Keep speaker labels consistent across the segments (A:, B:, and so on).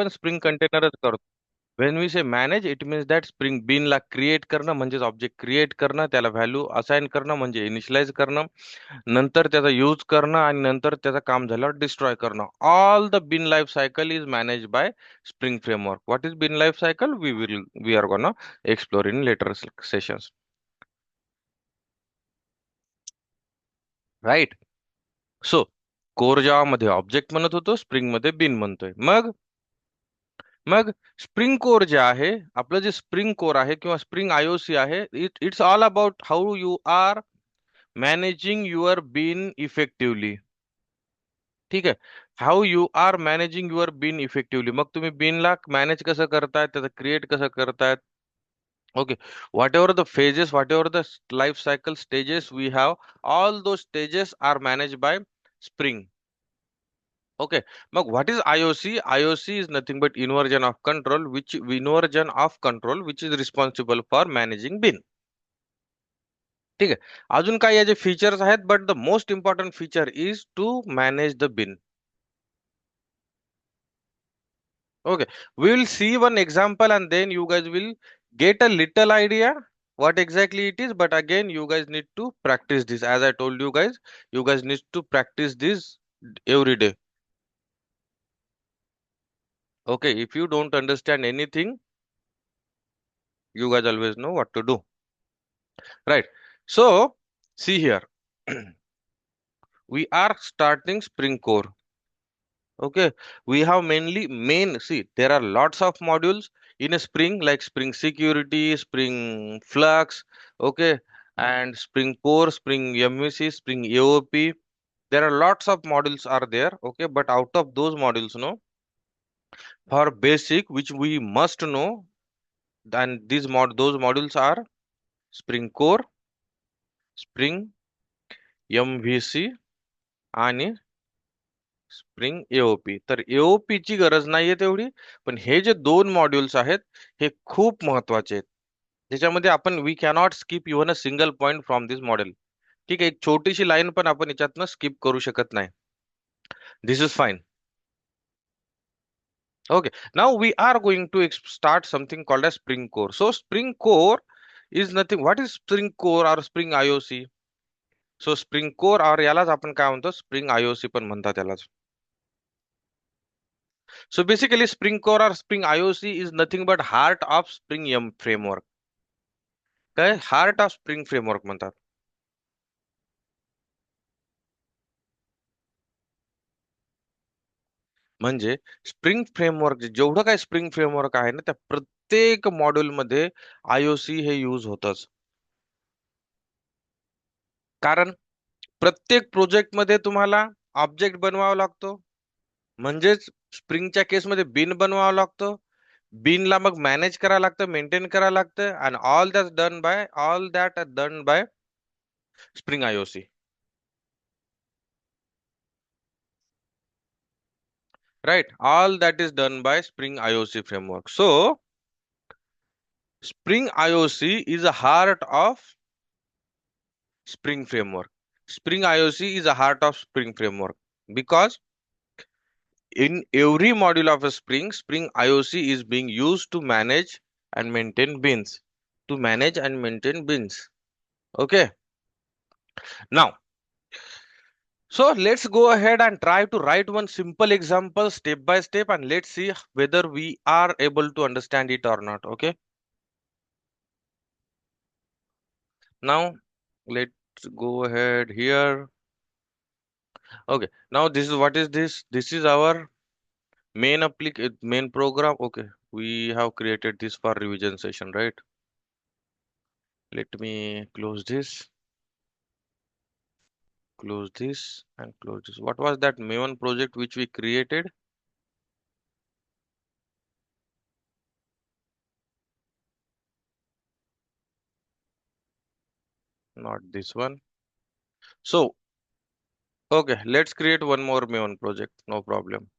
A: पण स्प्रिंग कंटेनरच करतो. When we say manage it means that spring बीनला क्रिएट करणं म्हणजेच ऑब्जेक्ट क्रिएट करणं, त्याला व्हॅल्यू असाइन करणं म्हणजे इनिशियलाइज करणं, नंतर त्याचा यूज करणं आणि नंतर त्याचं काम झाल्यावर डिस्ट्रॉय करणं. All the bean life cycle is manage by spring framework. What is bean life cycle we are gonna explore in later sessions. Right. So core जावा मध्ये ऑब्जेक्ट म्हणत होतो, स्प्रिंग मध्ये बिन म्हणतोय. मग स्प्रिंग कोर जे आहे, आपलं जे स्प्रिंग कोर आहे किंवा स्प्रिंग आयओसी आहे, it's all about how you are managing your bean effectively. ठीक आहे. How you are managing your bean effectively. मग तुम्ही बिनला मॅनेज कसं करतायत, त्याचं क्रिएट कसं करतायत. Okay. Whatever the phases, whatever the life cycle stages we have, all those stages are manage by spring. Okay. But what is IOC? IOC is nothing but inversion of control which is responsible for managing bin. ठीक आहे. अजून काय याचे features आहेत, but the most important feature is to manage the bean. Okay. We will see one example and then you guys will get a little idea what exactly it is. But again, you guys need to practice this. As I told you guys need to practice this every day. Okay. If you don't understand anything, you guys always know what to do. Right. So, see here. We are starting Spring Core. Okay. We have see, there are lots of modules in a Spring, like Spring Security, Spring Flux, okay, and Spring Core, Spring MVC, Spring AOP. There are lots of modules are there, okay, but out of those modules, no, for basic, which we must know, and those modules are Spring Core, Spring MVC, आणि spring AOP. तर AOP ची गरज नाहीये तेवढी, पण हे जे दोन मॉड्यूल्स आहेत हे खूप महत्वाचे आहेत. त्याच्यामध्ये आपण we cannot skip even a single point from this model. ठीक आहे. एक छोटीशी लाईन पण आपण याच्यातनं स्किप करू शकत नाही. This is fine. Okay, now we are going to start something called as Spring Core. So Spring Core is nothing. What is Spring Core or Spring IOC? So Spring Core or यालाच आपण काय म्हणतो, Spring IOC पण म्हणतात त्यालाच. So basically, Spring Core or Spring IOC is nothing but heart of Spring M framework. काय heart of spring framework म्हणतात. म्हणजे स्प्रिंग फ्रेमवर्क जेवढं काय स्प्रिंग फ्रेमवर्क आहे ना, त्या प्रत्येक मॉड्यूल मध्ये आयओसी हे यूज होतच. कारण प्रत्येक प्रोजेक्ट मध्ये तुम्हाला ऑब्जेक्ट बनवावा लागतो, म्हणजेच स्प्रिंगच्या केसमध्ये बिन बनवावा लागतो. बिनला मग मॅनेज करायला लागतं, मेंटेन करायला लागतं, आणि all that done by spring IOC. Right, all that is done by Spring IOC framework. So Spring IOC is a heart of Spring framework. Spring IOC is a heart of Spring framework because in every module of a Spring IOC is being used to manage and maintain bins. To manage and maintain bins. Okay. Now, so let's go ahead and try to write one simple example step by step, and let's see whether we are able to understand it or not. Okay. Now, let's go ahead here. Okay. Now, this is what is this? This is our main program. Okay. We have created this for revision session, right? Let me close this, and close this. What was that main project which we created? Not this one. So, okay, let's create one more main project. No problem.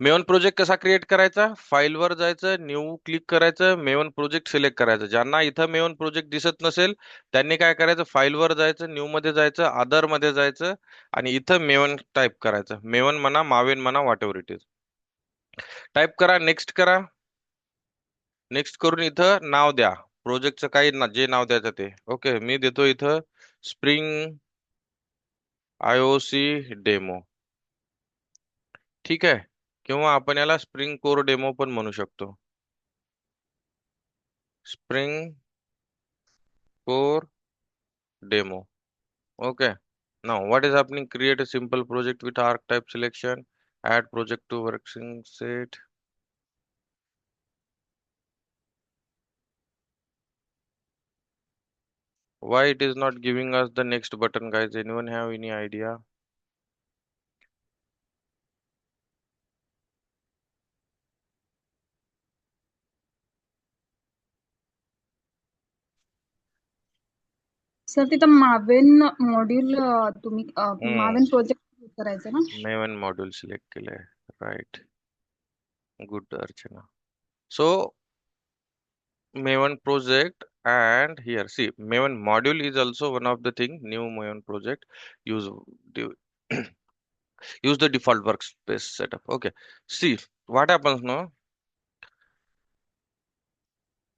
A: Maven project कसा create करायचा? फाईलवर जायचं, new click करायचं, maven project select करायचं. ज्यांना इथं maven project दिसत नसेल त्यांनी काय करायचं, फाईलवर जायचं, न्यू मध्ये जायचं, अदर मध्ये जायचं, आणि इथं मेवन टाईप करायचं. मेवन म्हणा, मावेन म्हणा, what ever it is. Type करा, नेक्स्ट करा. नेक्स्ट करून इथं नाव द्या प्रोजेक्टचं, काही जे नाव द्यायचं ते. ओके, मी देतो इथं स्प्रिंग IOC डेमो. ठीक आहे, किंवा आपण याला स्प्रिंग कोर डेमो पण म्हणू शकतो. Spring core demo. Okay. Now, what is happening? Create a simple project with archetype selection. Add project to working set. Why it is not giving us the next button, guys? Anyone have any idea?
B: Sir तिथं Maven module तुम्ही
A: Hmm.
B: Maven project करायचं ना.
A: Maven module select केलंय. Right. Good, Archana. So, Maven project, and here, see, Maven module is also one of the thing. New Maven project. Use the use the default workspace setup. Okay. See, what happens now?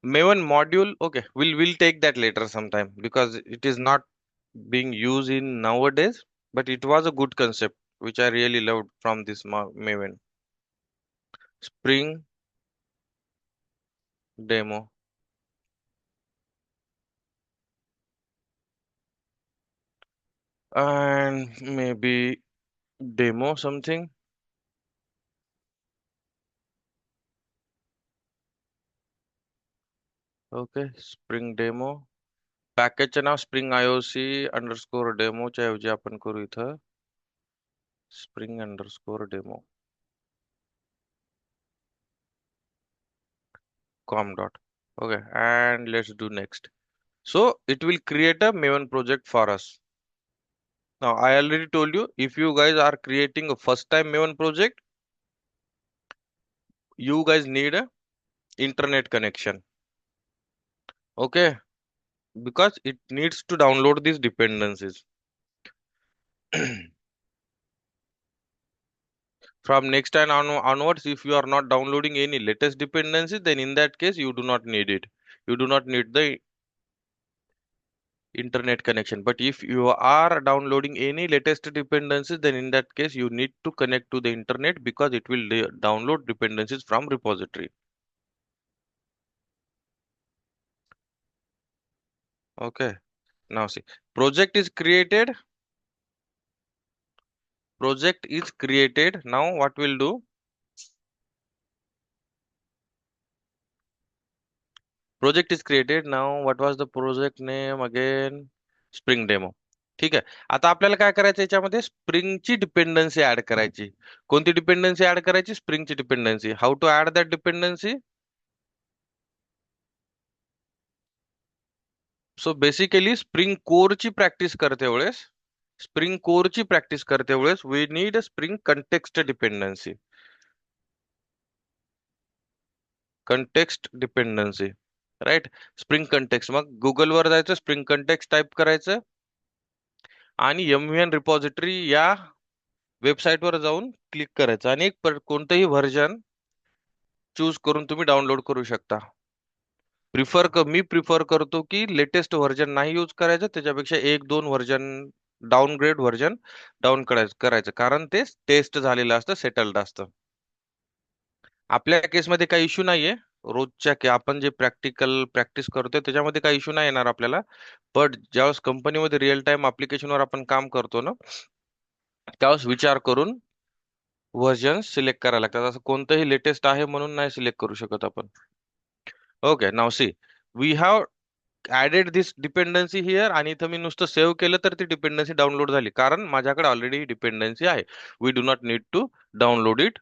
A: Maven module, okay, we'll take that later sometime because it is not being used in nowadays, but it was a good concept which I really loved from this Maven. Spring demo. And maybe demo something. Okay, Spring demo. Package now Spring IOC underscore demo च्या ऐवजी आपण करू इथं Spring underscore demo com dot. Okay, and let's do next. So it will create a Maven project for us. Now, I already told you, if you guys are creating a first time Maven project, you guys need a internet connection. Okay, because it needs to download these dependencies. From next time onwards, if you are not downloading any latest dependencies, then in that case, you do not need it. You do not need the internet connection. But if you are downloading any latest dependencies, then in that case, you need to connect to the internet because it will download dependencies from repository. Okay. Now see, project is created. Project is created. Now what we'll do? Project is created. Now what was the project name again? Spring Demo. ठीक आहे. आता आपल्याला काय करायचं याच्यामध्ये स्प्रिंगची dependency add करायची. कोणती dependency add करायची? स्प्रिंगची dependency. How to add that dependency? So basically spring कोरची प्रॅक्टिस करते वेळेस we need spring context dependency. Context dependency, right. Spring context, मग गुगल वर जायचं, स्प्रिंग कंटेक्स्ट टाईप करायचं आणि MVN रिपॉझिटरी या वेबसाईट वर जाऊन क्लिक करायचं आणि कोणतंही व्हर्जन चूज करून तुम्ही डाउनलोड करू शकता. मी प्रिफर करतो की लेटेस्ट व्हर्जन नाही यूज करायचं, त्याच्यापेक्षा एक दोन व्हर्जन डाउनग्रेड व्हर्जन करायचं, कारण ते टेस्ट झालेलं असतं, सेटल्ड असतं. आपल्या केसमध्ये काही इश्यू नाहीये. रोजच्या आपण जे प्रॅक्टिस करतोय त्याच्यामध्ये काही इश्यू नाही येणार आपल्याला. बट ज्यावेळेस कंपनीमध्ये रिअल टाइम ऍप्लिकेशनवर आपण काम करतो ना, त्यावेळेस विचार करून व्हर्जन सिलेक्ट करायला लागतात. असं कोणतंही लेटेस्ट आहे म्हणून नाही सिलेक्ट करू शकत आपण. Okay, now see, we have added this dependency here, आणि इथं मी नुसतं सेव्ह केलं तर ती डिपेंडन्सी डाउनलोड झाली, कारण माझ्याकडे ऑलरेडी डिपेंडन्सी आहे. We do not need to download it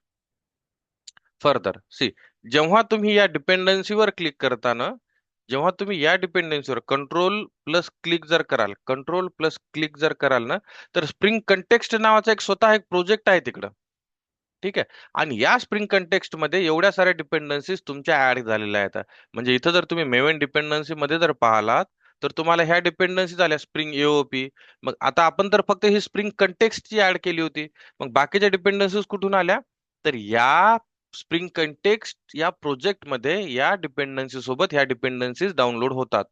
A: further. See, जेव्हा तुम्ही या डिपेंडन्सीवर क्लिक करता ना, जेव्हा तुम्ही या डिपेंडन्सीवर कंट्रोल प्लस क्लिक जर कराल ना, तर स्प्रिंग कंटेक्स्ट नावाचा स्वतः एक प्रोजेक्ट आहे तिकडं. ठीक आहे, आणि या स्प्रिंग कंटेक्स्ट मध्ये एवढ्या साऱ्या डिपेंडन्सीज तुमच्या ऍड झालेल्या आहेत. म्हणजे इथं जर तुम्ही मेवन डिपेंडन्सी मध्ये जर पाहिलात, तर तुम्हाला ह्या डिपेंडन्सी झाल्या स्प्रिंग AOP. मग आता आपण तर फक्त ही स्प्रिंग कंटेक्स्टची ऍड केली होती, मग बाकीच्या डिपेंडन्सीज कुठून आल्या? तर या स्प्रिंग कंटेक्स्ट या प्रोजेक्ट मध्ये या डिपेंडन्सी सोबत ह्या डिपेंडन्सीज डाउनलोड होतात.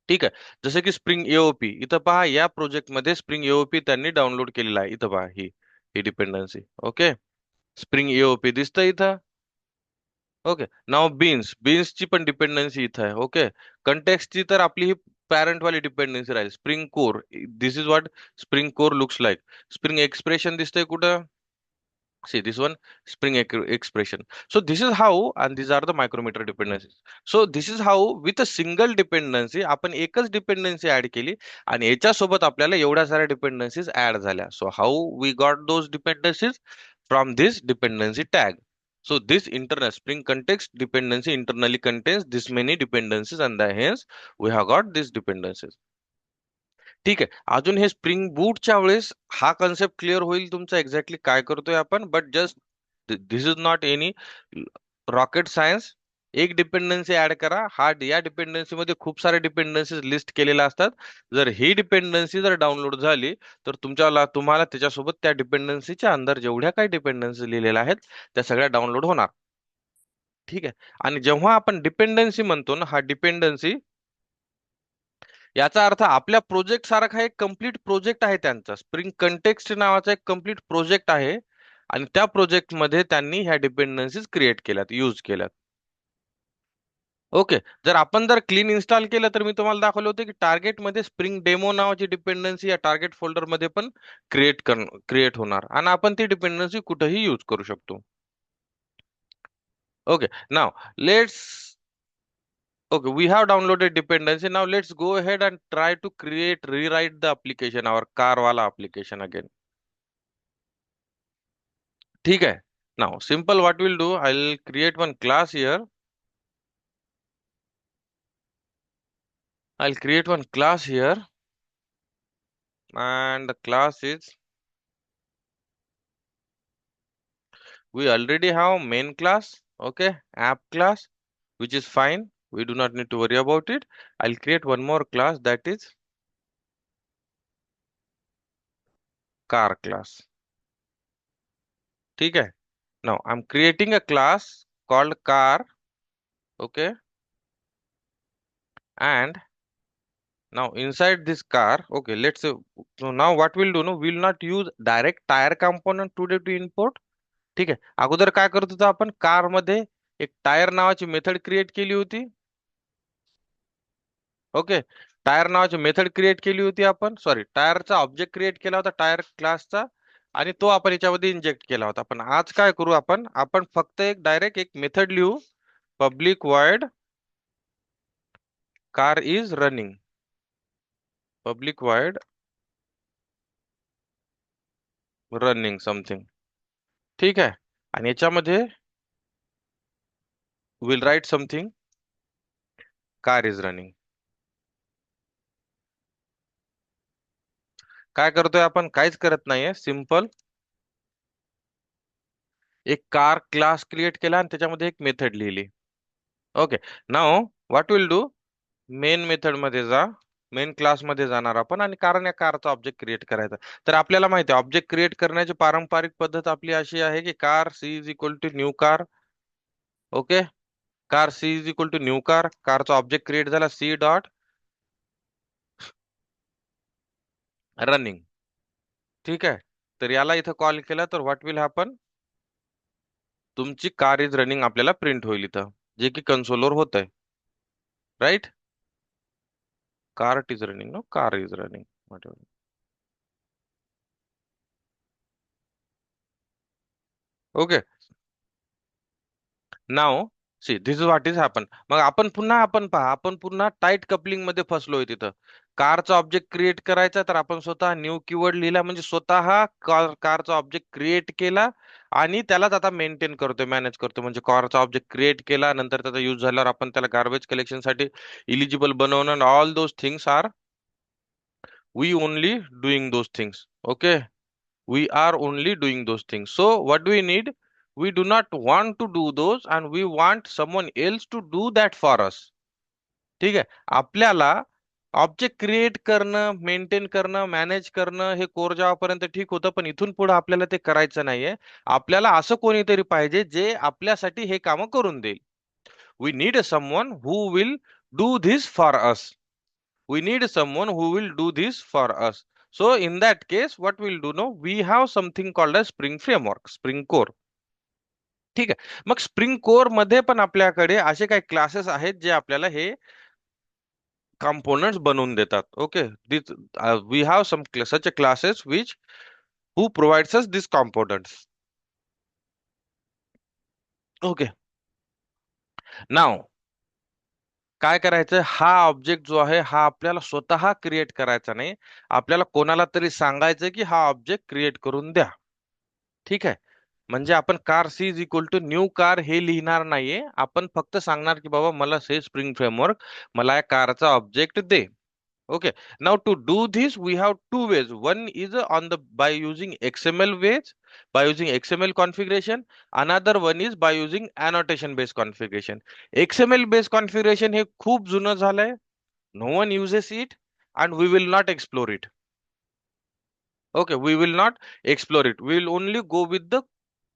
A: ठीक आहे. जसे की स्प्रिंग एओपी इथं पहा, या प्रोजेक्ट मध्ये स्प्रिंग एओपी त्यांनी डाउनलोड केलेला आहे. इथं पहा ही डिपेंडन्सी. ओके, स्प्रिंग एओपी दिसतं इथं. ओके, नाव बीन्सची पण डिपेंडन्सी इथं आहे. ओके, कंटेक्स्टची तर आपली ही पॅरेंट वाली डिपेंडन्सी राहील. Spring core, this is what spring core looks like. Spring expression दिसतंय कुठं? See this one, spring expression. So this is how, and these are the micrometer dependencies. So this is how with a single dependency आपण एकच dependency add केली आणि याच्या सोबत आपल्याला एवढ्या साऱ्या dependencies ऍड झाल्या. So how we got those dependencies? From this dependency tag. So this internal spring context dependency internally contains this many dependencies, and hence we have got these dependencies. ठीक आहे. अजून हे स्प्रिंग बूटच्या वेळेस हा concept clear होईल तुमचा exactly काय करतोय आपण. But just this is not any rocket science. एक डिपेंडन्सी ऍड करा. या डिपेंडन्सी मध्ये खूप सारे डिपेंडन्सीज लिस्ट केलेल्या असतात. जर ही डिपेंडन्सी जर डाउनलोड झाली तर तुम्हाला त्याच्यासोबत त्या डिपेंडन्सीच्या अंदर जेवढ्या काही डिपेंडन्सी लिहिलेल्या आहेत त्या सगळ्या डाउनलोड होणार. ठीक आहे. आणि जेव्हा आपण डिपेंडन्सी म्हणतो ना, हा डिपेंडन्सी याचा अर्थ आपल्या प्रोजेक्ट सारखा एक कम्प्लीट प्रोजेक्ट आहे त्यांचा. स्प्रिंग कंटेक्स्ट नावाचा एक कम्प्लीट प्रोजेक्ट आहे आणि त्या प्रोजेक्ट मध्ये त्यांनी ह्या डिपेंडन्सीज क्रिएट केल्यात, यूज केल्यात. ओके, जर क्लीन इन्स्टॉल केलं तर मी तुम्हाला दाखवलं होतं की टार्गेट मध्ये स्प्रिंग डेमो नावाची डिपेंडन्सी या टार्गेट फोल्डर मध्ये पण क्रिएट होणार आणि आपण ती डिपेंडन्सी कुठेही यूज करू शकतो. Okay, now let's okay, we have downloaded dependency. Now let's go ahead and try to rewrite the application, our car wala application again. ठीक है. Now simple, what we'll do, I'll create one class here. I'll create one class here, and the class is, we already have main class, okay, app class, which is fine. We do not need to worry about it. I'll create one more class, that is car class. ठीक है. Now I'm creating a class called car, okay, and now inside this car, okay, let's say, so now what we'll do, no, we'll not use direct tire component today to import. ठीक आहे. अगोदर काय करत होतो आपण, car मध्ये एक tyre नावाची मेथड क्रिएट केली होती. ओके, टायर नावाची मेथड क्रिएट केली होती आपण, सॉरी, टायरचा ऑब्जेक्ट क्रिएट केला होता टायर क्लासचा, आणि तो आपण याच्यामध्ये इंजेक्ट केला होता. पण आज काय करू आपण फक्त एक डायरेक्ट एक मेथड लिहू, public void car is running, public void running something. ठीक आहे. आणि याच्यामध्ये will write something, car is running. काय करतोय आपण, काहीच करत नाहीये, सिंपल एक कार क्लास क्रिएट केला आणि त्याच्यामध्ये एक मेथड लिहिली. Okay, now what will do, main method मध्ये जा, मेन क्लास मध्ये जाणार आपण, आणि कारण या कारचा ऑब्जेक्ट क्रिएट करायचा. तर आपल्याला माहिती आहे ऑब्जेक्ट क्रिएट करण्याची पारंपरिक पद्धत आपली अशी आहे की car C is equal to new car. Okay, car C is equal to new car, कारचा ऑब्जेक्ट क्रिएट झाला सी डॉट रनिंग. ठीक आहे. तर याला इथं कॉल केला तर व्हॉट विल हॅपन, तुमची कार इज रनिंग आपल्याला प्रिंट होईल इथं, जे की कन्सोलवर होत आहे. Right, car is running, no, car is running. Okay, now see this is what is happen. मग आपण पुन्हा टाईट कपलिंग मध्ये फसलोय तिथं. कारचा ऑब्जेक्ट क्रिएट करायचा तर आपण स्वतः न्यू कीवर्ड लिहिला, म्हणजे स्वतः कारचा ऑब्जेक्ट क्रिएट केला आणि त्यालाच आता मेंटेन करतोय, मॅनेज करतोय. म्हणजे कारचा ऑब्जेक्ट क्रिएट केला, नंतर त्याचा यूज झाल्यावर आपण त्याला गार्बेज कलेक्शन साठी इलिजिबल बनवणं, all those things are we only doing those things. Okay, we are only doing those things. So what do we need, we do not want to do those and we want someone else to do that for us. ठीक आहे. आपल्याला object create करणं, maintain करणं, manage करणं हे core Java पर्यंत ठीक होतं, पण इथून पुढे आपल्याला ते करायचं नाहीये. आपल्याला असं कोणीतरी पाहिजे जे आपल्यासाठी हे कामं करून देईल. We need someone who will do this for us. We need someone who will do this for us. So in that case, what we'll do now, we have something called as Spring Framework, Spring Core. ठीक आहे. मग spring core मध्ये पण आपल्याकडे असे काही classes आहेत जे आपल्याला हे components बनवून देतात. Okay, this we have some such a classes which who provides us these components. Okay, now काय करायचं, हा ऑब्जेक्ट जो आहे हा आपल्याला स्वतः क्रिएट करायचा नाही. आपल्याला कोणाला तरी सांगायचं की हा ऑब्जेक्ट क्रिएट करून द्या. ठीक आहे. म्हणजे आपण car C is equal to new car हे लिहिणार नाहीये. आपण फक्त सांगणार की बाबा मला से स्प्रिंग फ्रेमवर्क, मला या कारचा object they. Okay. Now to do this, we have two ways. One is on the by using XML ways, by using XML configuration. Another one is by using annotation based configuration. XML based configuration हे खूप जुनं झालंय. No one uses it, and we will not explore it. Okay, we will not explore it. We will only go with the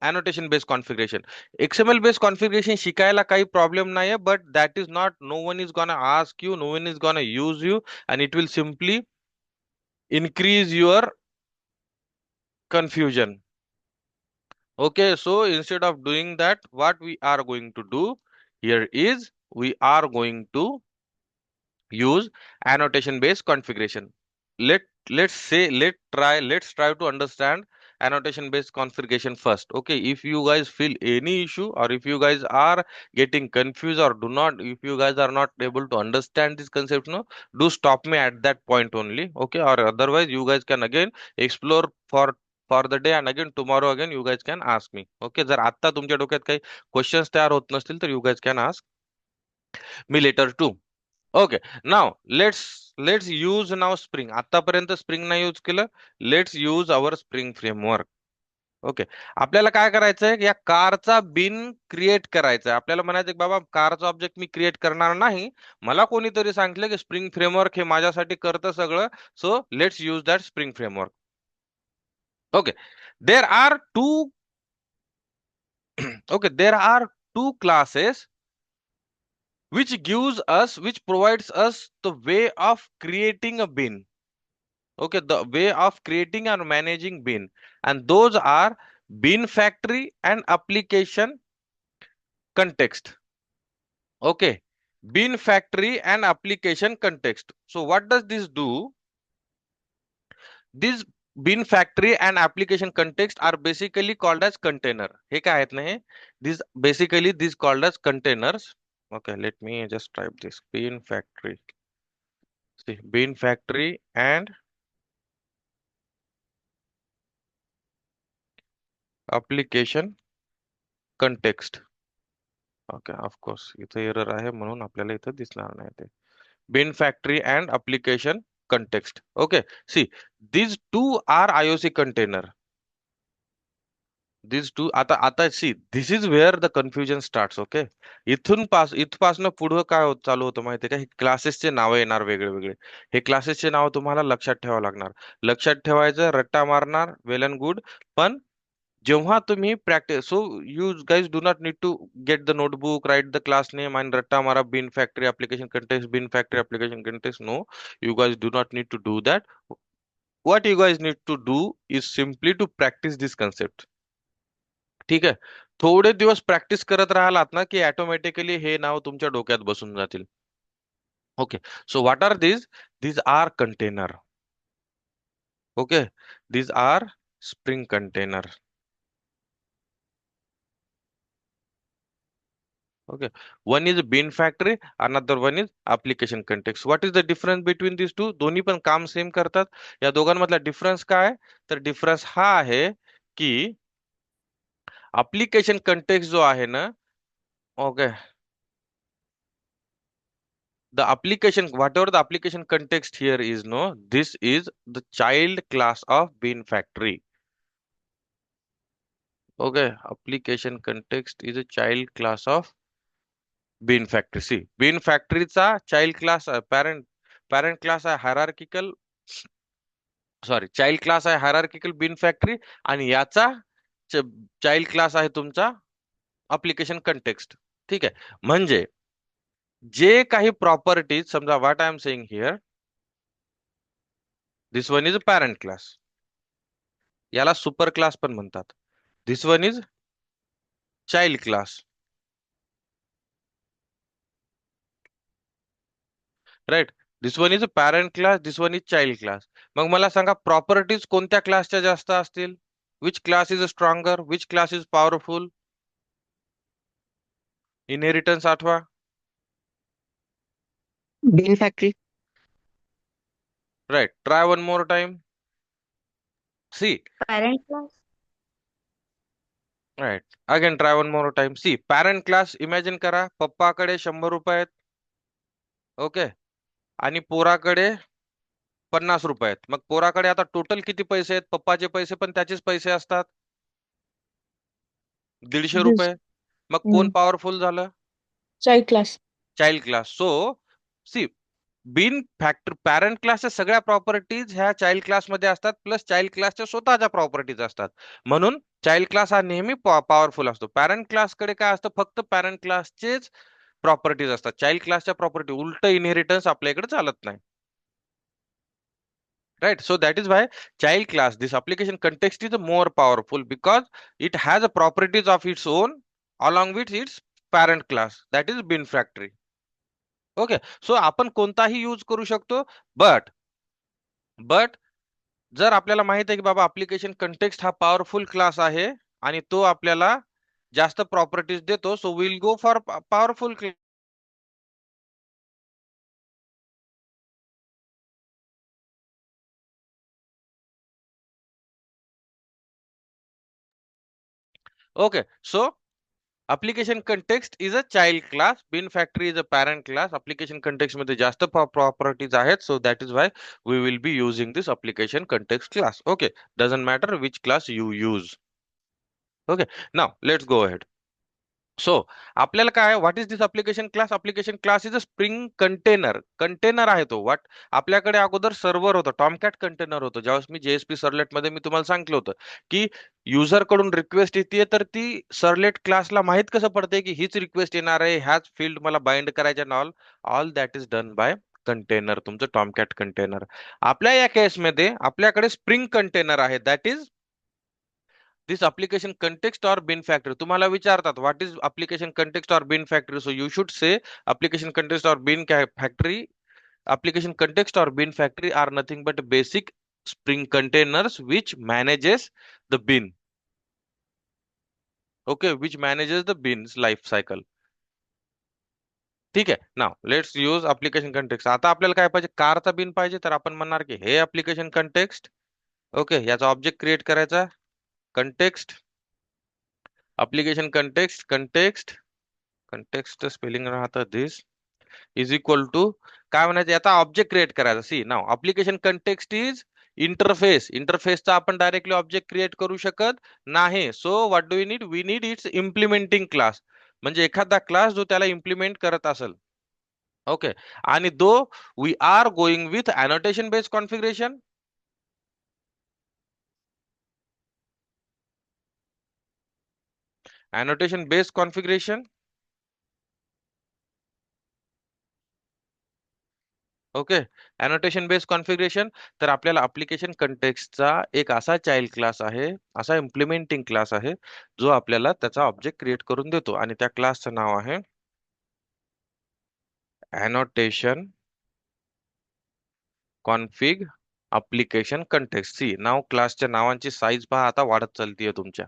A: annotation based configuration. XML based configuration शिकायला काही problem नाहीये, but that is not, no one is gonna ask you, no one is gonna use you, and it will simply increase your confusion. Okay, so instead of doing that, what we are going to do here is we are going to use annotation based configuration. Let's try to understand annotation based configuration first. Okay, if you guys feel any issue, or if you guys are getting confused, or do not, if you guys are not able to understand this concept, no, do stop me at that point only. Okay, or otherwise you guys can again explore for the day, and again tomorrow again you guys can ask me. Okay, जर आता तुमच्या डोक्यात काही questions तयार होत नसतील तर you guys can ask me later too. Okay, now let's use now spring. आतापर्यंत स्प्रिंग नाही यूज केलं. Let's use our spring framework. Okay, आपल्याला काय करायचंय, या कारचा बिन क्रिएट करायचा. आपल्याला म्हणायचं की बाबा कारचा ऑब्जेक्ट मी क्रिएट करणार नाही, मला कोणीतरी सांगितलं की स्प्रिंग फ्रेमवर्क हे माझ्यासाठी करतं सगळं. So let's use that spring framework. Okay, there are two okay, there are two classes which provides us the way of creating a bin. Okay, the way of creating and managing bin, and those are bin factory and application context. Okay, bin factory and application context. So what does this do? This bin factory and application context are basically called as container. हे काय आहेत ना हे? These basically these called as containers. Okay, let me just type this bin factory. See, bin factory and application context. Okay, of course इथे error आहे म्हणून आपल्याला इथे दिसणार नाही ते. Bin factory and application context. Okay, see, these two are IOC container. These two, आता see, this is where the confusion starts. Okay, इथपासनं पुढं काय चालू होतं माहितीये का, हे क्लासेसचे नाव येणार वेगळे वेगळे. हे क्लासेसचे नाव तुम्हाला लक्षात ठेवावं लागणार. लक्षात ठेवायचं, रट्टा मारणार, वेल अँड गुड. पण जेव्हा तुम्ही practice, so you guys do not need to get the notebook, write the class name आणि रट्टा मारा bean factory application context, bean factory application context. No, you guys do not need to do that. What you guys need to do is simply to practice this concept. ठीक आहे, थोडे दिवस practice करत राहिलात ना की ऑटोमॅटिकली हे नाव तुमच्या डोक्यात बसून जातील. Okay, so what are these are container. Okay, these are Spring container. Okay, one is bin factory, another one is application context. What is the difference between these two? दोन्ही पण काम सेम करतात. या दोघांमधला डिफरन्स काय? तर difference हा आहे की application context जो आहे ना, okay, the application, whatever the application context here is, no, this is the child class of bin factory. Okay, application context is a child class of bin factory. See, bin factory चा child class, parent class आहे hierarchical, sorry child class आहे hierarchical बिन factory, आणि याचा child class आहे तुमचा application context. ठीक आहे, म्हणजे जे काही प्रॉपर्टीज, समजा what I am saying here, this one is a parent class, याला सुपर क्लास पण म्हणतात. This one is child class, right. This one is a parent class, this one is child class. मग मला सांगा properties कोणत्या क्लासच्या जास्त असतील? Which class is stronger, which class is powerful? Inheritance आठवा.
C: Bean factory.
A: Right, try one more time. See,
C: Parent class.
A: Right, again try one more time. See, parent class imagine करा, पप्पाकडे 100 रुपये आहेत, ओके, आणि पोराकडे 50 रुपये आहेत. मग पोराकडे आता टोटल किती पैसे आहेत? पप्पाचे पैसे पण त्याचेच पैसे असतात, 150 रुपये. मग कोण पॉवरफुल झालं?
C: Child class.
A: Child class. So see, bean factor parent क्लासच्या सगळ्या प्रॉपर्टीज ह्या चाइल्ड क्लासमध्ये असतात, प्लस चाइल्ड क्लासच्या स्वतःच्या प्रॉपर्टीज असतात. म्हणून चाइल्ड क्लास हा नेहमी पॉवरफुल असतो. पॅरेंट क्लासकडे काय असतं? फक्त पॅरेंट क्लासचेच प्रॉपर्टीज असतात. चाइल्ड क्लासच्या प्रॉपर्टी उलट इनहेरिटन्स आपल्या इकडे चालत नाही. Right, so that is why child class, this application context is more powerful because it has a properties of its own along with its parent class, that is bin factory. Okay, so आपण कोणताही use करू शकतो, but जर आपल्याला माहित आहे की बाबा अप्लिकेशन कंटेक्स्ट हा पॉवरफुल क्लास आहे आणि तो आपल्याला जास्त प्रॉपर्टीज देतो, so will go for powerful. Okay, so application context is a child class, bin factory is a parent class. Application context मध्ये जास्त properties आहेत, so that is why we will be using this application context class. Okay, doesn't matter which class you use. Okay, now let's go ahead. So आपल्याला काय, what is this application class? Application class is a spring container. Container आहे तो. What, आपल्याकडे अगोदर server होतं, टॉमकॅट container होतं. ज्यावेळेस मी JSP सर्लेट मध्ये मी तुम्हाला सांगितलं होतं की युजर कडून रिक्वेस्ट येते, तर ती सर्लेट क्लासला माहित कसं पडते की हीच रिक्वेस्ट येणार आहे, ह्याच फील्ड मला बाइंड करायच्या, all all that is done by container, तुमचं टॉमकॅट कंटेनर. आपल्या या केसमध्ये आपल्याकडे स्प्रिंग कंटेनर आहे, that is this application context or bin factory. तुम्हाला विचारतात what is application context or bin factory, so you should say application context or bin factory. Application context or bin factory are nothing but basic spring containers which manages the bin. Okay, which manages the bin's life cycle. ठीक आहे, now let's use application context. आता आपल्याला काय पाहिजे? कारचा बिन पाहिजे, तर आपण म्हणणार की हे अप्लिकेशन कंटेक्स्ट. ओके, याचा ऑब्जेक्ट क्रिएट करायचा, context application context, context spelling राहतं दिस इज इक्वल टू काय म्हणायचं, याचा ऑब्जेक्ट क्रिएट करायचा. See now application context is interface. इंटरफेसचा आपण डायरेक्टली ऑब्जेक्ट क्रिएट करू शकत नाही. So what do we need? We need its implementing class, म्हणजे एखादा क्लास जो त्याला इम्प्लिमेंट करत असेल. ओके, आणि though we are going with annotation based configuration. annotation based configuration. Okay, annotation based configuration. तर आपल्याला अप्लिकेशन कंटेक्स्टचा एक असा चाइल्ड क्लास आहे, असा इम्प्लिमेंटिंग क्लास आहे, जो आपल्याला त्याचा ऑब्जेक्ट क्रिएट करून देतो, आणि त्या क्लासचं नाव आहे annotation config application context. C नाव क्लासच्या नावांची साईज पहा आता वाढत चालतीये तुमच्या.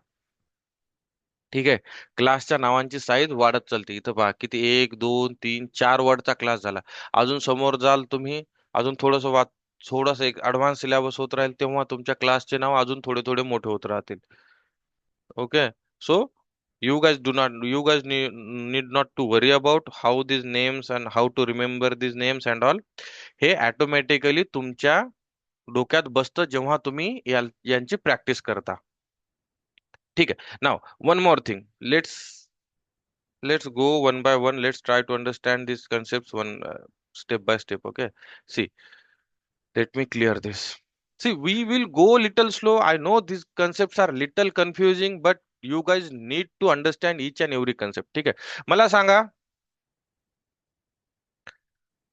A: ठीक आहे, क्लासच्या नावांची साईज वाढत चालते. इथं पहा किती, 1 2 3 4 वर्डचा क्लास झाला. अजून समोर जाल तुम्ही, अजून थोडस एक ऍडव्हान्स सिलेबस होत राहील, तेव्हा तुमच्या क्लासचे नाव अजून थोडे थोडे मोठे होत राहतील. Okay, so you guys need not to worry about how these names and how to remember these names and all. हे ऑटोमॅटिकली तुमच्या डोक्यात बसतं जेव्हा तुम्ही यांची प्रॅक्टिस करता. ठीक आहे, now one more thing, let's go one by one. Let's try to understand these concepts one. step by step. Okay, see, let me clear this. See, we will go little slow. I know these concepts are little confusing, but you guys need to understand each and every concept. ठीक आहे, मला सांगा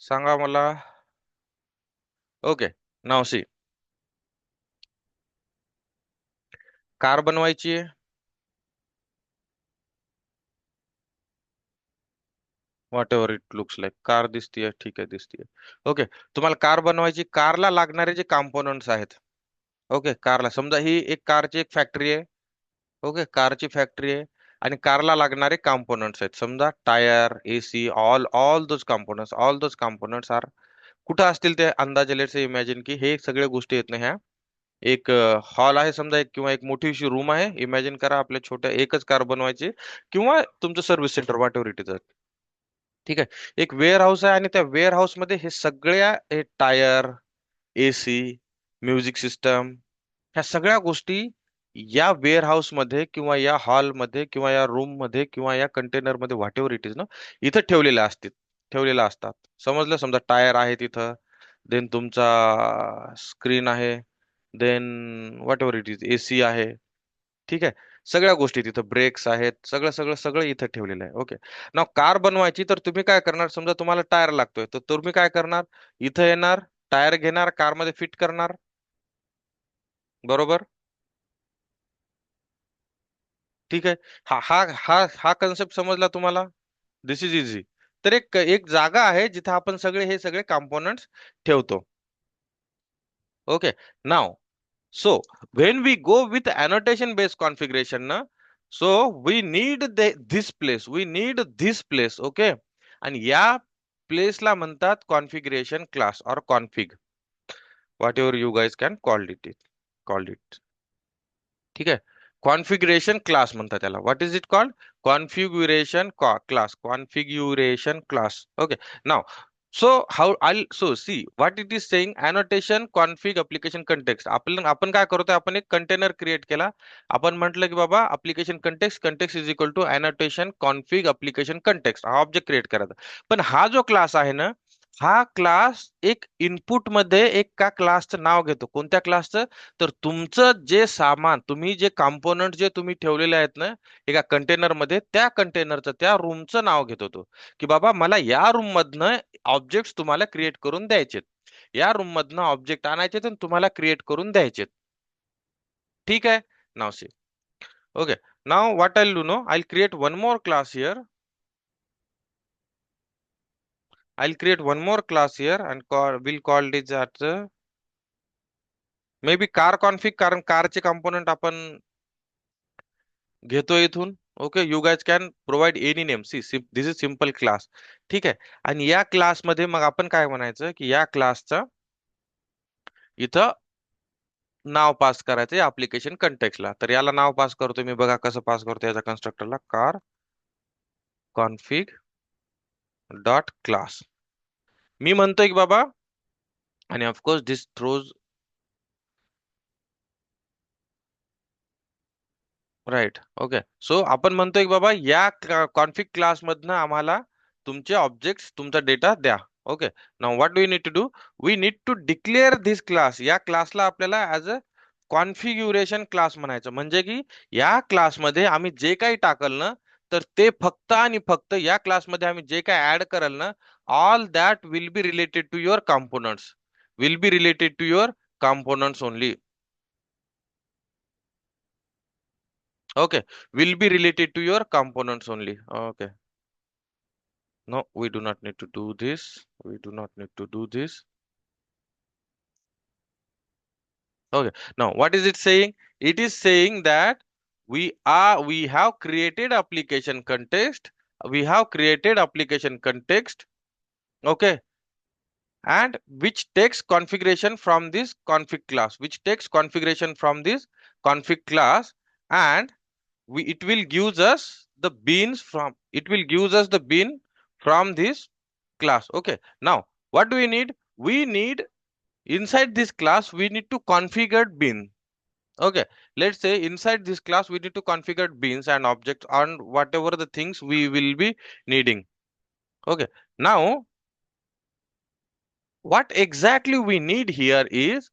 A: सांगा मला. Okay, नाव C, car बनवायची आहे. What ever it looks like, car दिसतीये, ठीक आहे दिसतीये. ओके, तुम्हाला कार बनवायची, कारला लागणारे जे कॉम्पोनंट्स आहेत. ओके, कारला समजा ही एक कारची एक फॅक्टरी आहे. ओके, कारची फॅक्टरी आहे आणि कारला लागणारे कॉम्पोनंट्स आहेत. समजा tyre, AC, all all those components, all those components are कुठं असतील ते अंदाजे. लेट्स से इमॅजिन की हे सगळ्या गोष्टी आहेत ना ह्या एक हॉल आहे समजा, एक किंवा एक मोठीशी रूम आहे. इमॅजिन करा आपल्या छोट्या एकच कार बनवायची किंवा तुमचं service centre what ever it is. ठीक आहे, एक वेअर हाऊस आहे आणि त्या वेअर हाऊस मध्ये हे सगळ्या हे टायर, एसी, म्युझिक सिस्टम, ह्या सगळ्या गोष्टी या वेअर हाऊस मध्ये किंवा या हॉल मध्ये किंवा या रूम मध्ये किंवा या कंटेनर मध्ये व्हॉट एव्हर इट इज ना, इथं ठेवलेल्या असतात. समजलं, समजा टायर आहे तिथं, देन तुमचा स्क्रीन आहे, then whatever it is AC आहे. ठीक आहे, सगळ्या गोष्टी तिथं, ब्रेक्स आहेत, सगळं सगळं सगळं इथं ठेवलेलं आहे. ओके, नाव कार बनवायची तर तुम्ही काय करणार, समजा तुम्हाला टायर लागतोय तर तुम्ही काय करणार, इथं येणार, टायर घेणार, कार मध्ये फिट करणार. बरोबर, ठीक आहे. हा हा हा हा कन्सेप्ट समजला तुम्हाला. दिस इज इझी. तर एक एक जागा आहे जिथे आपण सगळे हे सगळे कॉम्पोनंट्स ठेवतो. Okay, now so when we go with annotation based configuration na, so we need this place, we need this place. Okay, आणि या प्लेसला म्हणतात configuration class or config, whatever you guys can call it. ठीक आहे, configuration class म्हणतात त्याला. What is it called, configuration class, configuration class. Okay, now so how I'll so see what it is saying, annotation config application context. आपण काय करतोय, आपण एक container create केला. आपण म्हटलं की बाबा application context is equal to annotation config application context, हा ऑब्जेक्ट क्रिएट करायचा. पण हा जो क्लास आहे ना, हा क्लास एक इनपुट मध्ये एका क्लासचं नाव घेतो. कोणत्या क्लासचं, तर तुमचं जे सामान, तुम्ही जे कॉम्पोनंट जे तुम्ही ठेवलेले आहेत ना एका कंटेनर मध्ये, त्या कंटेनरचं, त्या रूमचं नाव घेतो तो, की बाबा मला या रूम मधनं ऑब्जेक्ट तुम्हाला क्रिएट करून द्यायचेत, या रूम मधनं ऑब्जेक्ट आणायचे आणि तुम्हाला क्रिएट करून द्यायचेत. ठीक आहे, now see. Okay, now what I do no, I create one more class here. I'll create one more class here and we'll call this at maybe car config, कारण कारचे कंपोनेंट आपण घेतो इथून. Okay, you guys can provide any name. C this is simple class. ठीक आहे, आणि या class मध्ये मग आपण काय म्हणायचं की या क्लासचं इथं नाव पास करायचं ऍप्लिकेशन कंटेक्स्टला. तर याला नाव पास करतो मी, बघा कसं पास करतो याच्या कन्स्ट्रक्टरला, कार कॉन्फिग डॉट क्लास. मी म्हणतोय की बाबा, आणि ऑफकोर्स दिस थ्रोज राईट. ओके, सो आपण म्हणतोय की बाबा या कॉन्फिग क्लास मधनं आम्हाला तुमचे ऑब्जेक्ट्स, तुमचा डेटा द्या. Okay, now what do you need to do, we need to declare this class. या क्लासला आपल्याला ऍज अ कॉन्फिग्युरेशन क्लास म्हणायचं. म्हणजे की या क्लासमध्ये आम्ही जे काही टाकल ना, तर ते फक्त आणि फक्त या क्लासमध्ये आम्ही जे काही ऍड करल ना, all that will be related to your components, will be related to your components only. Okay, will be related to your components only. Okay, no, we do not need to do this. We do not need to do this. Okay, now what is it saying? It is saying that we have created application context. We have created application context. Okay, and which takes configuration from this config class, which takes configuration from this config class, and it will gives us the beans from, it will gives us the bean from this class. Okay, now what do we need inside this class, we need to configure bean. Okay, let's say inside this class we need to configure beans and objects and whatever the things we will be needing. Okay, now what exactly we need here is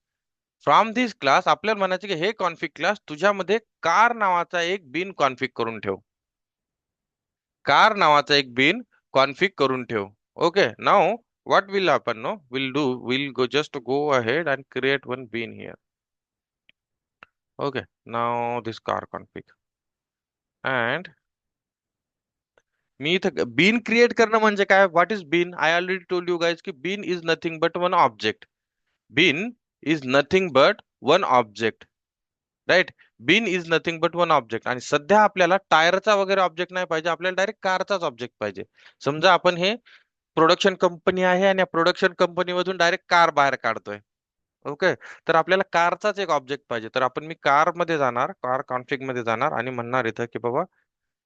A: from this class आपल्याला म्हणायचं की हे config class तुझ्यामध्ये car नावाचा एक बिन config करून ठेव. Car नावाचा एक बिन कॉन्फिग करून ठेव. Okay, now what will happen? No, we'll go just go ahead and create one bean here. Okay, now this car config and मी इथं बीन क्रिएट करणं म्हणजे काय? What is bean? I already told you guys की bean is nothing but one object. Bean is nothing but one object, right? Bean is nothing but one object. आणि सध्या आपल्याला टायरचा वगैरे ऑब्जेक्ट नाही पाहिजे, आपल्याला डायरेक्ट कारचाच ऑब्जेक्ट पाहिजे. समजा आपण हे प्रोडक्शन कंपनी आहे आणि या प्रोडक्शन कंपनी मधून डायरेक्ट कार बाहेर काढतोय. ओके, तर आपल्याला कारचाच एक ऑब्जेक्ट पाहिजे. तर मी कार मध्ये जाणार, कार कॉन्फिग मध्ये जाणार आणि म्हणणार इथं की बाबा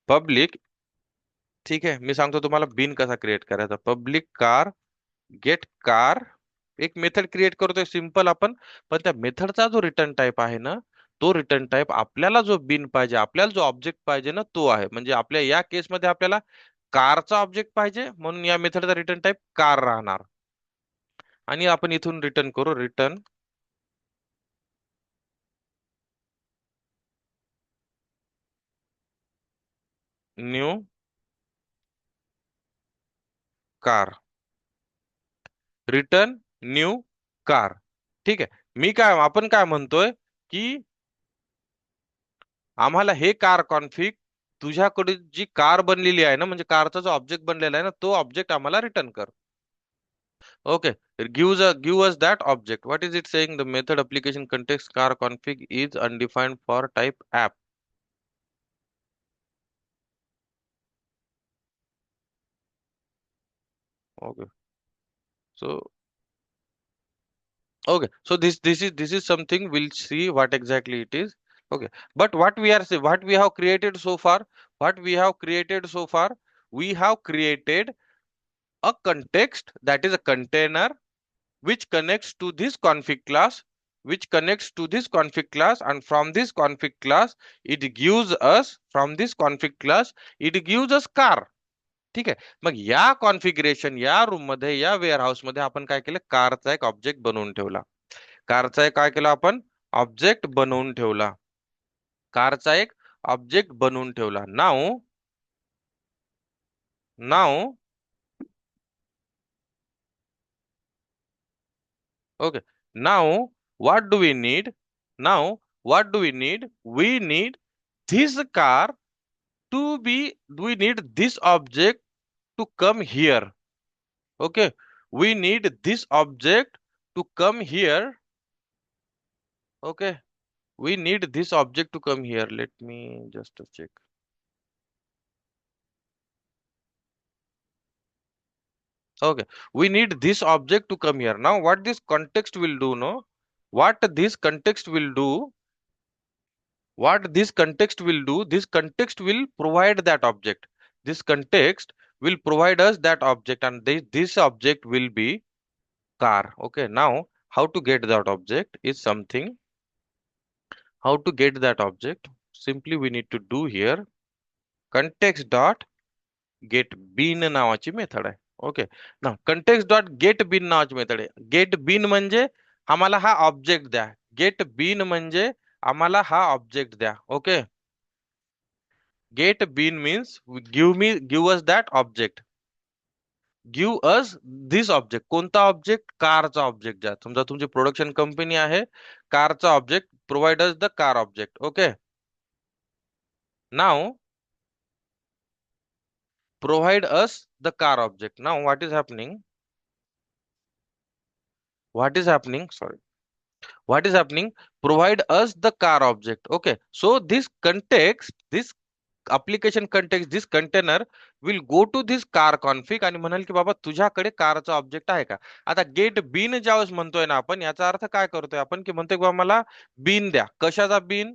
A: पब्लिक, ठीक आहे, मी सांगतो तुम्हाला बिन कसा क्रिएट करायचा. पब्लिक कार गेट कार, एक मेथड क्रिएट करतोय सिंपल आपण. पण त्या मेथडचा जो रिटर्न टाइप आहे ना, तो रिटर्न टाइप आपल्याला जो बिन पाहिजे, आपल्याला जो ऑब्जेक्ट पाहिजे ना, तो आहे. म्हणजे आपल्या या केसमध्ये आपल्याला कारचा ऑब्जेक्ट पाहिजे, म्हणून या मेथडचा रिटर्न टाइप कार राहणार. आणि आपण इथून रिटर्न करू, return new car, return new car. ठीक आहे, आपण काय म्हणतोय की आम्हाला हे कार कॉन्फिग तुझ्याकडे जी कार बनलेली आहे ना, म्हणजे कारचा जो ऑब्जेक्ट बनलेला आहे ना, तो ऑब्जेक्ट आम्हाला रिटर्न कर. Okay, give us that object. What is it saying? The method application context car config is undefined for type app. Okay, so so this is something we'll see what exactly it is. Okay, but what we have created so far, we have created a context, that is a container which connects to this config class, and from this config class it gives us, car. ठीक आहे, मग या configuration, या room मध्ये, या wear house मध्ये आपण काय केलं? कारचा एक ऑब्जेक्ट बनवून ठेवला. कारचा एक काय केला आपण? ऑब्जेक्ट बनवून ठेवला. कारचा एक ऑब्जेक्ट बनवून ठेवला. नाव okay, now what do we need? We need this car to be, we need this object to come here. Okay, we need this object to come here. Okay, we need this object to come here. Let me just check. Okay, we need this object to come here. Now what this context will do, no? What this context will do, this context will provide that object. This context will provide us that object, and this object will be car. Okay, now how to get that object is something. How to get that object? Simply we need to do here context dot get bean नावाची method आहे. Okay, ना context dot get bean नावाची method आहे. get bean म्हणजे आम्हाला हा object द्या. get bean म्हणजे आम्हाला हा ऑब्जेक्ट द्या. Okay, get bean means give us that object. Give us this object. कोणता ऑब्जेक्ट? कारचा ऑब्जेक्ट द्या. समजा तुमची प्रोडक्शन कंपनी आहे, कारचा object, provide us the car object. Okay, now provide us the car object. Now what is happening? Sorry, what is happening? Provide us the car object. Okay, so this context, this application context, this container will go to this car config आणि म्हणाल की बाबा तुझ्याकडे कारचा object आहे का? आता gate bin ज्यावेळेस म्हणतोय ना आपण, याचा अर्थ काय करतोय आपण? की म्हणतोय की बाबा मला बीन द्या. कशाचा बीन?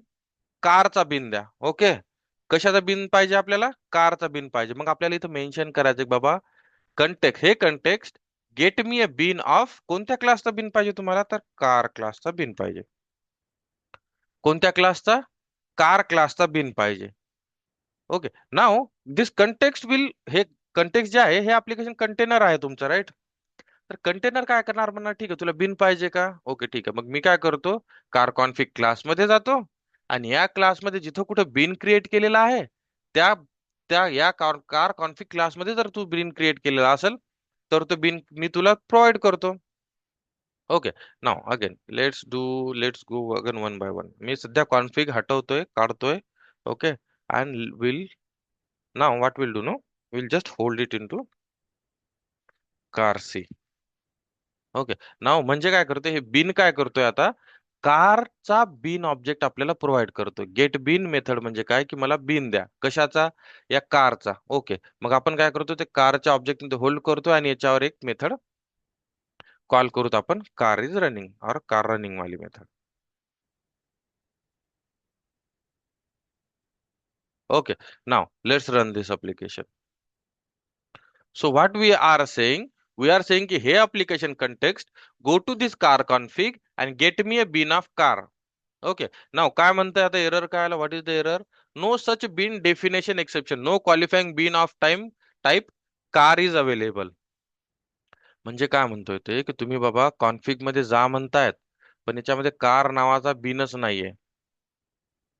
A: कारचा बीन द्या. ओके, कशाचा बीन पाहिजे आपल्याला? कारचा बीन पाहिजे. मग आपल्याला इथं मेन्शन करायचं की बाबा कंटेक्स्ट, हे context get me a bean of, कोणत्या क्लासचा बीन पाहिजे तुम्हाला? तर कार क्लासचा बीन पाहिजे. कोणत्या क्लासचा? कार क्लासचा बीन पाहिजे. Okay, now this context will, हे कंटेक्स्ट जे आहे हे ऍप्लिकेशन कंटेनर आहे तुमचं, राईट? तर कंटेनर काय करणार म्हणणार ठीक आहे तुला बिन पाहिजे का, ओके ठीक आहे, मग मी काय करतो, कार कॉन्फिग क्लासमध्ये जातो आणि या क्लासमध्ये जिथं कुठं बिन क्रिएट केलेला आहे त्या त्या या कार कॉन्फिग क्लासमध्ये जर तू बिन क्रिएट केलेला असेल तर तो बिन मी तुला प्रोव्हाइड करतो. Okay, now again let's go again one by one. मी सध्या कॉन्फिग हटवतोय, काढतोय. Okay, and will now what will do no, will just hold it into car C. Okay, now म्हणजे काय करतोय, हे बिन काय करतोय आता, कारचा बिन ऑब्जेक्ट आपल्याला प्रोव्हाइड करतोय. गेट बिन मेथड म्हणजे काय, की मला बिन द्या कशाचा, या कारचा. ओके, मग आपण काय करतो, ते कारच्या ऑब्जेक्ट मध्ये होल्ड करतोय आणि याच्यावर एक मेथड कॉल करूत आपण, कार इज रनिंग और कार रनिंग वाली method. Okay, now let's run this application. So what we are saying ki hey application context, go to this car config and get me a bin of car. Okay, now काय म्हणतंय आता, error काय आला, what is the error? No such bin definition exception, no qualifying bin of type car is available. म्हणजे काय म्हणतोय ते, की तुम्ही बाबा कॉन्फिग मध्ये जा म्हणतायत पण याच्यामध्ये कार नावाचा बिनच नाहीये.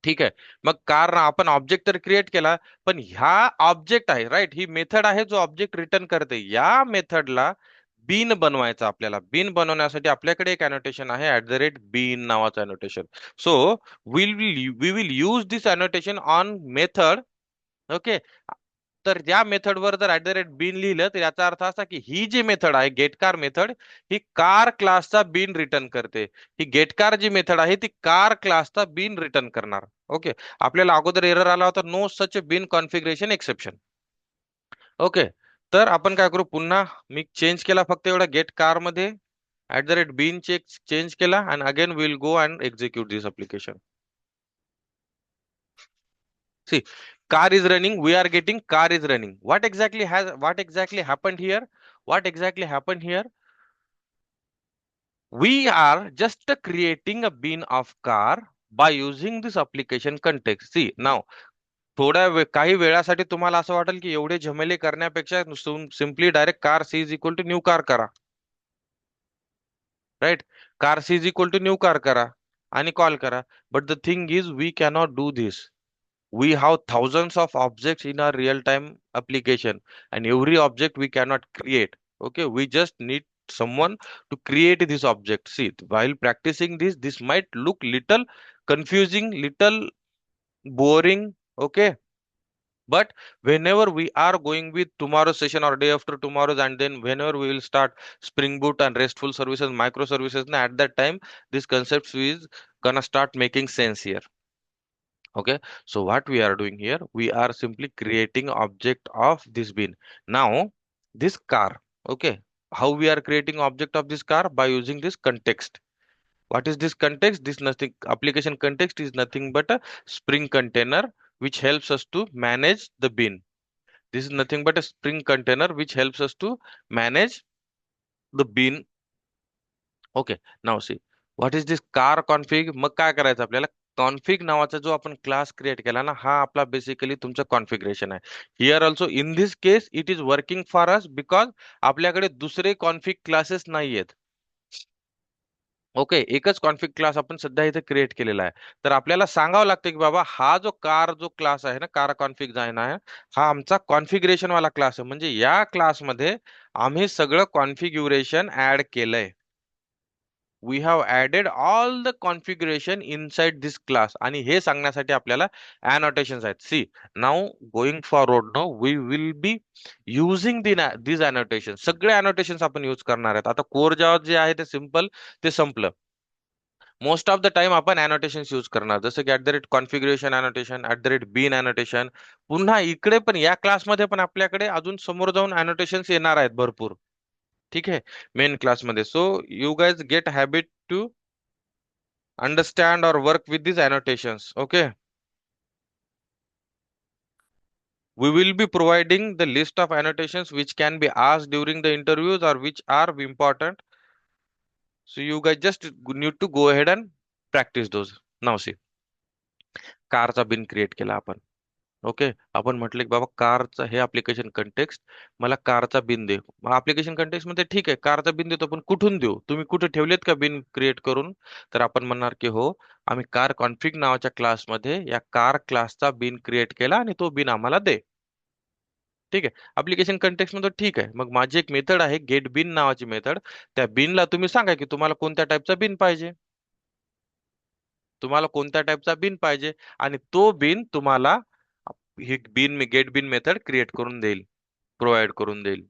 A: ठीक आहे, मग कार आपण ऑब्जेक्ट तर क्रिएट केला, पण ह्या ऑब्जेक्ट आहे राईट, ही मेथड आहे जो ऑब्जेक्ट रिटर्न करते, या मेथडला बीन बनवायचा. आपल्याला बीन बनवण्यासाठी आपल्याकडे एक अनोटेशन आहे @बीन नावाचं annotation. So we will use this annotation on method. Okay, तर या मेथडवर जर @बीन लिहिलं तर याचा अर्थ असा की ही जी मेथड आहे गेट कार मेथड, ही कार क्लासचा बीन रिटर्न करते. ही गेट कार जी मेथड आहे ती कार क्लासचा बीन रिटर्न करणार. ओके, आपल्याला अगोदर एरर आला होता no such bean configuration exception. Okay, तर आपण काय करू, पुन्हा मी चेंज केला फक्त एवढा गेट कार मध्ये बीन चेंज केला आणि again will go and execute this application. See, car is running. We are getting car is running. What exactly happened here? What exactly happened here? We are just creating a bin of car by using this application context. See, now काही वेळासाठी तुम्हाला असं वाटेल की एवढे झमेले करण्यापेक्षा simply direct car C is equal to new car करा. राईट, car C is equal to new car करा आणि कॉल करा. But the thing is we cannot do this. We have thousands of objects in our real-time application, and every object we cannot create. Okay, we just need someone to create this object. See, while practicing this might look little confusing, little boring. Okay, but whenever we are going with tomorrow's session or day after tomorrow's, and then whenever we will start Spring Boot and RESTful services, microservices, at that time this concept is gonna start making sense here. Okay, so what we are doing here, we are simply creating object of this bin. Now this car, okay, how we are creating object of this car, by using this context. What is this context? This nothing, application context is nothing but a Spring container which helps us to manage the bin. This is nothing but a Spring container which helps us to manage the bin. Okay, now see what is this car config. मग काय करायचं आपल्याला, config नावाचा जो आपण class create केला ना, हा आपला बेसिकली तुमचं कॉन्फिगरेशन आहे. Here also in this case it is working for us because आपल्याकडे दुसरे कॉन्फिग क्लासेस नाहीयेत. ओके, एकच कॉन्फिग क्लास आपण सध्या इथे क्रिएट केलेला आहे. तर आपल्याला सांगावं लागतं की बाबा हा जो क्लास आहे ना, कार कॉन्फिग जाईन आहे, हा आमचा कॉन्फिगरेशन वाला क्लास आहे. म्हणजे या क्लासमध्ये आम्ही सगळं कॉन्फिग्युरेशन ऍड केलंय. we have added all the configuration inside this class. आणि हे सांगण्यासाठी आपल्याला annotations आहेत. See, now going forward now we will be using these annotations. सगळे annotations आपण यूज करणार आहेत. आता कोर जावा जे आहे ते सिंपल, ते संपलं. मोस्ट ऑफ द टाइम आपण annotations यूज करणार, जसं की configuration annotation, @bin annotation. पुन्हा इकडे पण या क्लासमध्ये पण आपल्याकडे अजून समोर जाऊन annotations येणार आहेत भरपूर. ठीक आहे, मेन क्लासमध्ये. So you guys get habit to understand और work with these annotations. Okay, we will be providing the list of annotations which can be asked during the interviews or which are important. So you guys just need to go ahead and practice those. Now see, कारचा बिन create केला आपण. Okay, आपण म्हटलं की बाबा कारचं हे application context, मला कारचा बिन दे. मग ऍप्लिकेशन कंटेक्स्ट मध्ये ठीक आहे, कारचा बिन देतो, पण कुठून देऊ? तुम्ही कुठे ठेवलेत का बिन क्रिएट करून? तर आपण म्हणणार की हो, आम्ही कार कॉन्फिग नावाच्या क्लासमध्ये या कार क्लासचा बिन क्रिएट केला आणि तो बिन आम्हाला दे. ठीक आहे, ऍप्लिकेशन कंटेक्स्ट मध्ये ठीक आहे. मग माझी एक मेथड आहे गेट बिन नावाची मेथड. त्या बिनला तुम्ही सांगा की तुम्हाला कोणत्या टाईपचा बिन पाहिजे, तुम्हाला कोणत्या टाईपचा बिन पाहिजे, आणि तो बिन तुम्हाला ही bean get bean method create करून देईल, प्रोव्हाइड करून देईल.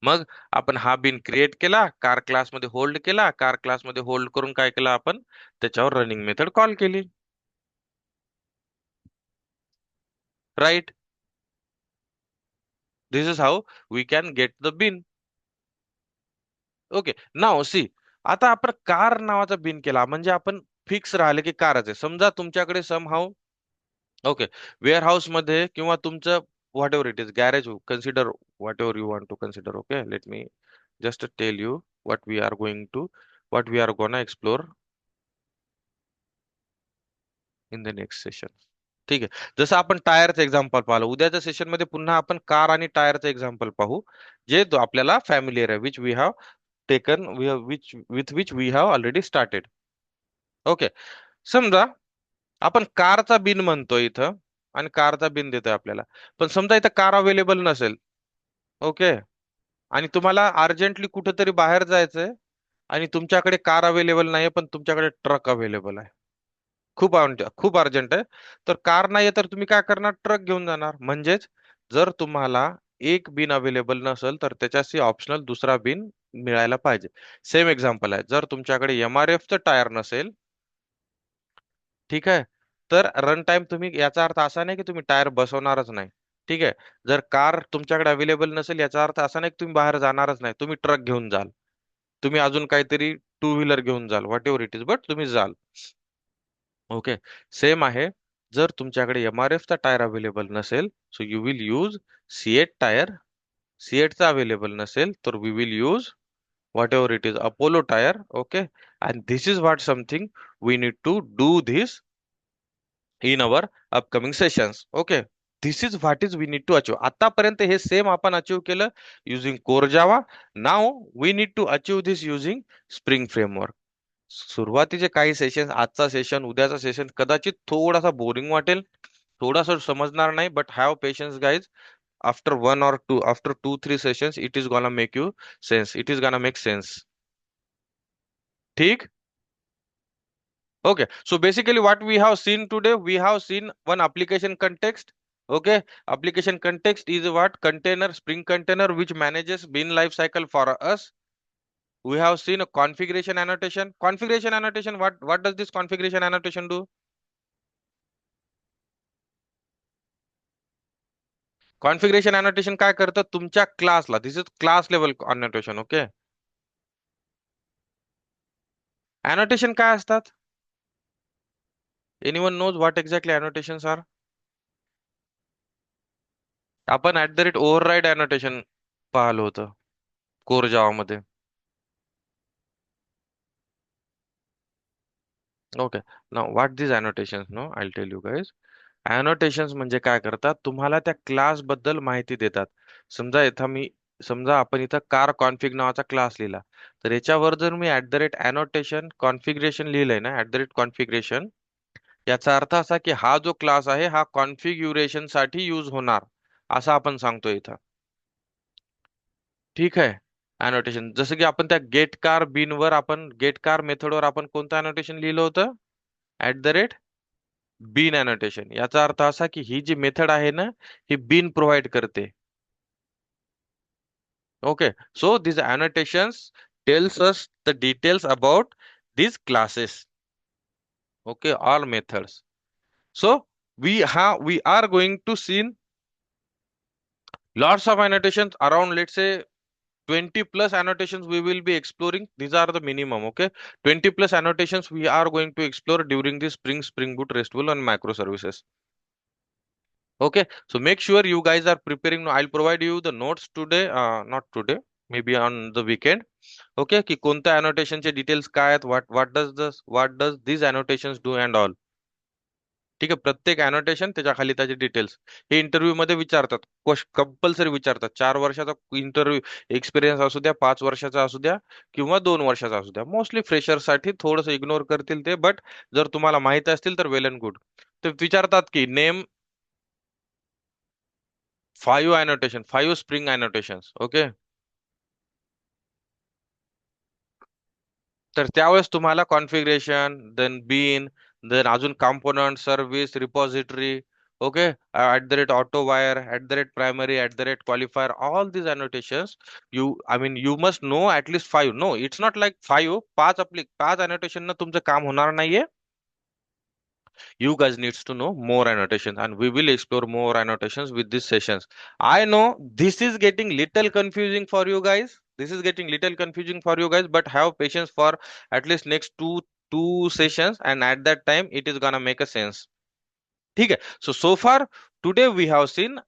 A: मग आपण हा बिन क्रिएट केला, कार क्लासमध्ये होल्ड केला, कार क्लासमध्ये होल्ड करून काय केलं आपण, त्याच्यावर रनिंग मेथड कॉल केली. Right, this is how we can get the bean. Okay, now see, आता आपण कार नावाचा बिन केला म्हणजे आपण फिक्स राहिले की कारच आहे. समजा तुमच्याकडे somehow, okay, warehouse मध्ये किंवा तुमचं whatever it is, garage, consider whatever you want to consider. Okay, let me just tell you what we are going to, what we are gonna explore in the next session. ठीक आहे, जसं आपण टायरचं example पाहिलं, उद्याच्या session मध्ये पुन्हा आपण car आणि टायरचं एक्झाम्पल पाहू, जे आपल्याला फॅमिलियर आहे, which we have taken, with which we have already started. Okay, समजा आपण कारचा बिन म्हणतोय इथं आणि कारचा बिन देतोय आपल्याला, पण समजा इथं कार अवेलेबल नसेल. ओके, आणि तुम्हाला अर्जंटली कुठेतरी बाहेर जायचंय आणि तुमच्याकडे कार अवेलेबल नाहीये पण तुमच्याकडे ट्रक अवेलेबल आहे, खूप अर्जंट आहे, तर कार नाहीये तर तुम्ही काय करणार, ट्रक घेऊन जाणार. म्हणजेच जर तुम्हाला एक बिन अवेलेबल नसेल तर त्याच्याशी ऑप्शनल दुसरा बिन मिळायला पाहिजे. सेम एक्झाम्पल आहे, जर तुमच्याकडे एमआरएफचं टायर नसेल, ठीक आहे, तर रन टाइम तुम्ही, याचा अर्थ असा नाही की तुम्ही टायर बसवणारच नाही. ठीक आहे, जर कार तुमच्याकडे अवेलेबल नसेल याचा अर्थ असा नाही की तुम्ही बाहेर जाणारच नाही, तुम्ही ट्रक घेऊन जाल, तुम्ही अजून काहीतरी टू व्हीलर घेऊन जाल, whatever it is, but तुम्ही जाल. ओके, सेम आहे, जर तुमच्याकडे एमआरएफ चा टायर अवेलेबल नसेल, so you will use CEAT tyre. CEAT चा अवेलेबल नसेल तर we will use whatever it is Apollo tyre. Okay, and this is what something we need to do this in our upcoming sessions. Okay, this is what is we need to achieve. आतापर्यंत हे same आपण achieve केलं using core Java. Now we need to achieve this using Spring framework. सुरुवातीचे काही session, आजचा session, उद्याचा session कदाचित थोडासा बोरिंग वाटेल, थोडासा समजणार नाही, but have patience guys. After one or two, after 2-3 sessions it is gonna make you sense, it is gonna make sense. ठीक. Okay, so basically what we have seen today, we have seen one application context. Okay, application context is what, container, Spring container, which manages bin life cycle for us. We have seen a configuration annotation. Configuration annotation, what does this configuration annotation do? Configuration annotation काय करतं, तुमच्या क्लासला, this is class level annotation. Okay, annotation काय असतात? Anyone knows what exactly annotations are? आपण at the rate override annotation पाहिलं होतं core जावा मध्ये. Okay, now what this annotations, no I tell you guys. Annotations म्हणजे काय करतात, तुम्हाला त्या क्लास बद्दल माहिती देतात. समजा आपण इथं कार कॉन्फिग नावाचा क्लास लिहिला, तर याच्यावर जर मी at the rate annotation configuration लिहिलंय ना, ऍट द रेट कॉन्फिगरेशन, याचा अर्थ असा की हा जो क्लास आहे हा कॉन्फिग्युरेशन साठी यूज होणार, असं आपण सांगतो इथं. ठीक आहे, अनोटेशन जसं की आपण त्या गेट कार बिन वर, आपण गेट कार मेथडवर आपण कोणतं अनोटेशन लिहिलं होतं, at the rate bin annotation. याचा अर्थ असा की ही जी मेथड आहे ना, ही बिन प्रोव्हाइड करते. Okay, so these annotations tells us the details about these classes. Okay, all methods. So we are going to see lots of annotations, around let's say 20 plus annotations we will be exploring. These are the minimum. Okay, 20 plus annotations we are going to explore during this Spring Boot RESTful and microservices. Okay, so make sure you guys are preparing. I'll provide you the notes today, not today, maybe on the weekend. Okay, की कोणत्या annotation चे details काय आहेत, what does these annotations do and all. ठीक आहे, प्रत्येक annotation त्याच्या खाली त्याचे डिटेल्स हे इंटरव्ह्यू मध्ये विचारतात, कंपल्सरी विचारतात. 4 वर्षाचा इंटरव्ह्यू एक्सपिरियन्स असू द्या, 5 वर्षाचा असू द्या किंवा 2 वर्षाचा असू द्या. मोस्टली फ्रेशर साठी थोडंसं इग्नोर करतील ते, बट जर तुम्हाला माहित असतील तर वेल अँड गुड. ते विचारतात की नेम 5 अनोटेशन, 5 स्प्रिंग अनोटेशन्स. ओके, तर त्यावेळेस तुम्हाला कॉन्फिगरेशन, देन बीन, देन अजून component, service, repository, okay, @ auto wire, @ primary, qualifier, all these annotations I mean you must know at least 5. No, it's not like 5, 5 annotation न तुमचं काम होणार नाहीये. You guys needs to know more annotations, and we will explore more annotations with these sessions. I know this is getting little confusing for you guys. This is getting little confusing for you guys, but have patience for at least next two sessions, and at that time it is gonna make a sense. Okay. So far today we have seen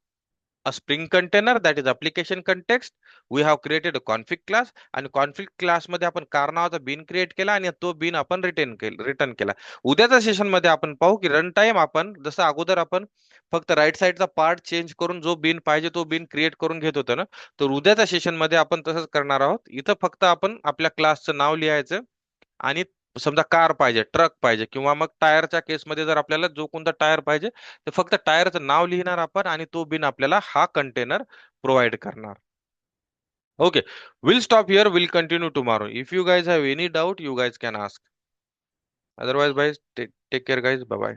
A: a Spring container, that is application context. We have created a config class, आणि config class मध्ये आपण car नावाचा बिन create केला आणि तो बिन आपण return केला. उद्याच्या सेशन मध्ये आपण पाहू की रन टाइम आपण जसं अगोदर आपण फक्त राईट साईडचा पार्ट चेंज करून जो बिन पाहिजे तो बिन क्रिएट करून घेत होतो ना, तर उद्याच्या सेशन मध्ये आपण तसंच करणार आहोत. इथं फक्त आपण आपल्या क्लासचं नाव लिहायचं, आणि समजा कार पाहिजे, ट्रक पाहिजे, किंवा मग टायरच्या केसमध्ये जर आपल्याला जो कोणता टायर पाहिजे तर फक्त टायरचं नाव लिहिणार आपण, आणि तो बिन आपल्याला हा कंटेनर प्रोव्हाइड करणार. Okay, we'll stop here. We'll continue tomorrow. If you guys have any doubt, you guys can ask. Otherwise, guys, take care, guys. Bye bye.